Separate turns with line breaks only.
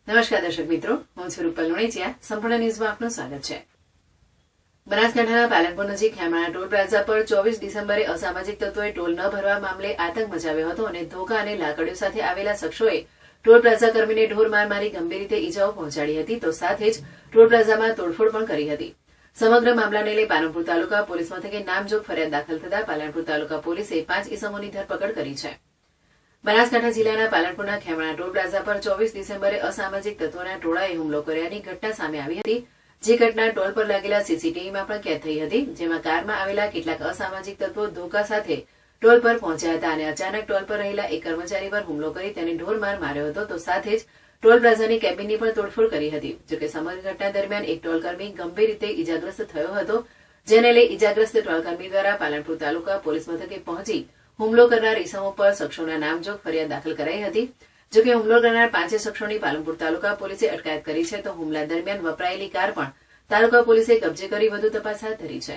નમસ્કાર દર્શક મિત્રો, હું છું રૂપલ લુણીચિયા. સંપૂર્ણ ન્યૂઝમાં આપનું સ્વાગત છે. બનાસકાંઠાના પાલનપુર નજીક ખેમાણા ટોલ પ્લાઝા પર 24 ડિસેમ્બરે અસામાજિક તત્વોએ ટોલ ન ભરવા મામલે આતંક મચાવ્યો હતો અને ધોકા અને લાકડીઓ સાથે આવેલા શખ્સોએ ટોલ પ્લાઝા કર્મીને ઢોર માર મારી ગંભીર રીતે ઈજાઓ પહોંચાડી હતી, તો સાથે જ ટોલ પ્લાઝામાં તોડફોડ પણ કરી હતી. સમગ્ર મામલાને લઈ પાલનપુર તાલુકા પોલીસ મથકે નામજોગ ફરિયાદ દાખલ થતા પાલનપુર તાલુકા પોલીસે 5 ઇસમોની ધરપકડ કરી છે. બનાસકાંઠા જિલ્લાના પાલનપુરના ખેમાણા ટોલ પ્લાઝા પર 24 ડિસેમ્બરે અસામાજિક તત્વોના ટોળાએ હુમલો કર્યાની ઘટના સામે આવી હતી, જે ઘટના ટોલ પર લાગેલા સીસીટીવીમાં પણ કેદ થઈ હતી. જેમાં કારમાં આવેલા કેટલાક અસામાજિક તત્વો ધોકા સાથે ટોલ પર પહોંચ્યા હતા અને અચાનક ટોલ પર રહેલા એક કર્મચારી પર હુમલો કરી તેને ઢોરમાર માર્યો હતો, તો સાથે જ ટોલ પ્લાઝાની કેબિનની પણ તોડફોડ કરી હતી. જોકે સમગ્ર ઘટના દરમિયાન એક ટોલકર્મી ગંભીર રીતે ઈજાગ્રસ્ત થયો હતો, જેને લઈ ઈજાગ્રસ્ત ટોલકર્મી દ્વારા પાલનપુર તાલુકા પોલીસ મથકે પહોંચી હુમલો કરનાર ઇસમો પર શખ્સોના નામજોગ ફરિયાદ દાખલ કરાઈ હતી. જોકે હુમલો કરનાર 5 શખ્સોની પાલનપુર તાલુકા પોલીસે અટકાયત કરી છે, તો હુમલા દરમિયાન વપરાયેલી કાર પણ તાલુકા પોલીસે કબજે કરી વધુ તપાસ હાથ ધરી છે.